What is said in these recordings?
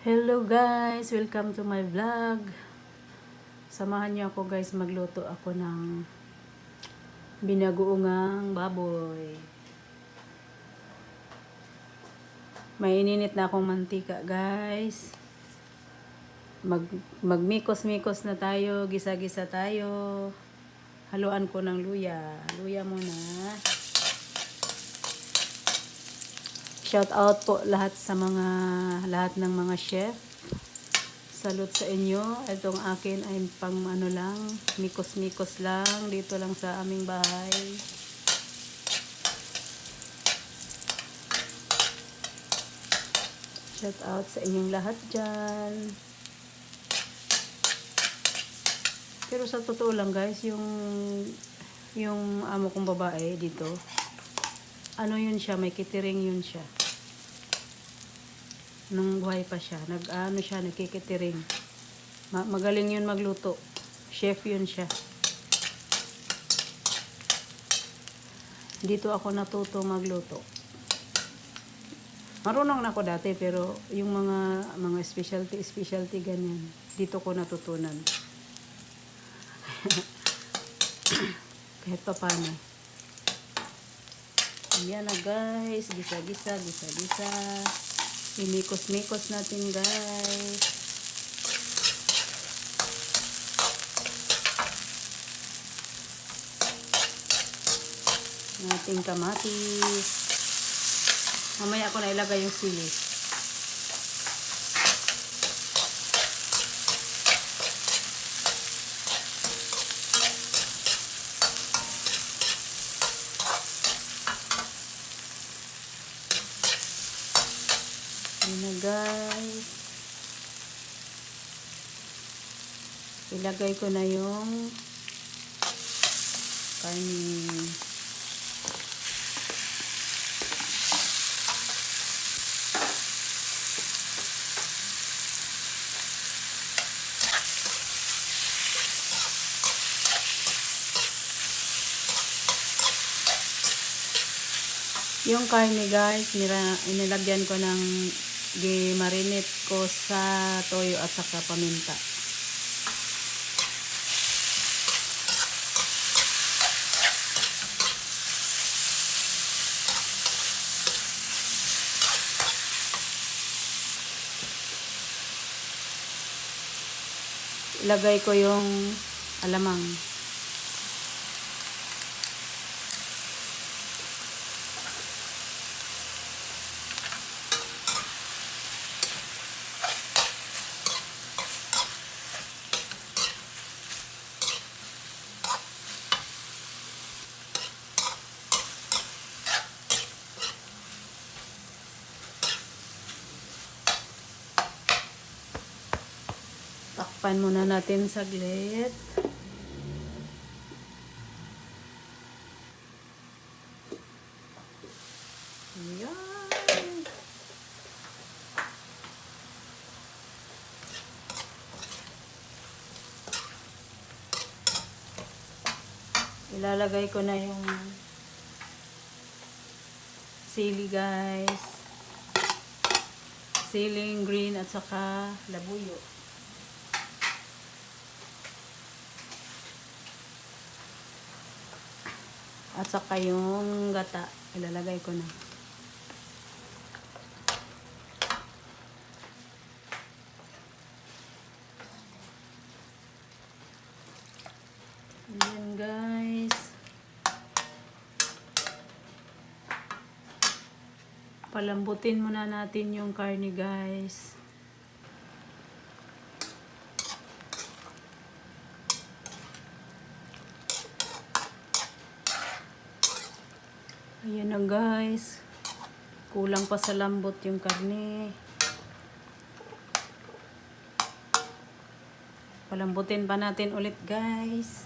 Hello guys! Welcome to my vlog. Samahan niyo ako guys, magluto ako ng binagoongang baboy. May ininit na akong mantika guys. Magmikos-mikos na tayo, gisa-gisa tayo. Haluan ko ng luya. Luya muna. Shout out po lahat ng mga chef. Salute sa inyo. Itong akin ay pang ano lang, mikos-mikos lang dito lang sa aming bahay. Shout out sa inyong lahat dyan. Pero sa totoo lang guys, yung amo kong babae dito, ano yun siya, may catering yun siya. Nung buhay pa siya, nagkikitering. Magaling yun magluto. Chef yun siya. Dito ako natuto magluto. Marunong na ako dati, pero yung mga specialty ganyan, dito ko natutunan. Kahit pa paano. Ayan na guys, gisa-gisa. Imikos-mikos natin guys. Nating kamatis. Mamaya ako na ilagay yung sili. Ayan na guys. Ilagay ko na yung kanin. Yung karne guys, inilagyan ko ng gimarinate ko sa toyo at saka paminta. Ilagay ko yung alamang. Takpan muna natin saglit. Ayan. Ilalagay ko na yung sili guys. Siling green at saka labuyo. At saka yung gata, ilalagay ko na. Ayan guys. Palambutin muna natin yung karne guys. Ayan na guys. Kulang pa sa lambot yung karne. Palambutin pa natin ulit guys.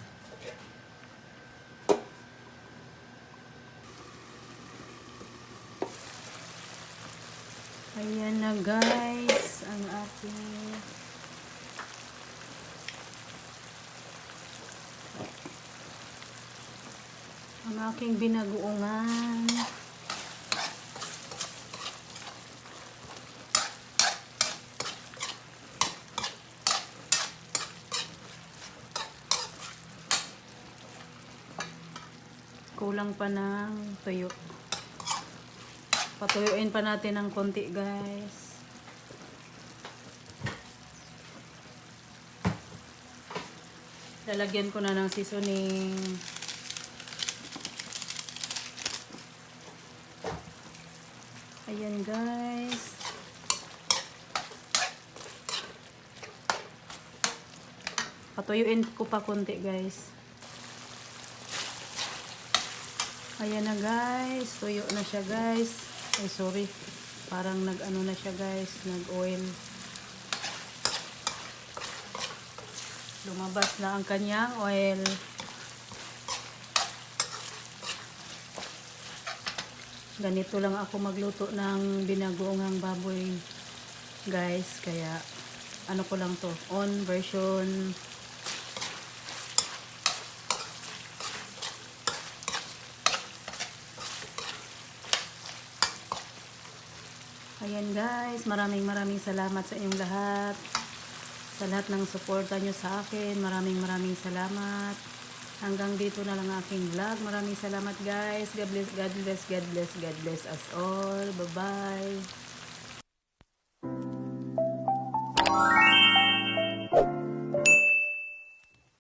Ayan na guys. Ang aking binagoongan. Kulang pa ng tuyo. Patuyuin pa natin ng konti, guys. Lalagyan ko na ng seasoning. Ayan, guys. Patuyuin ko pa konti, guys. Ayan na, guys. Tuyo na siya, guys. Ay, sorry. Parang nag-ano na siya, guys. Nag-oil. Lumabas na ang kanyang oil. Ganito lang ako magluto ng binagoongang baboy, guys. Kaya, ano ko lang to. On version. Ayan, guys, maraming salamat sa inyong lahat. Sa lahat ng suporta nyo sa akin, maraming salamat. Hanggang dito na lang aking vlog. Maraming salamat, guys. God bless, God bless, God bless, God bless us all. Bye-bye.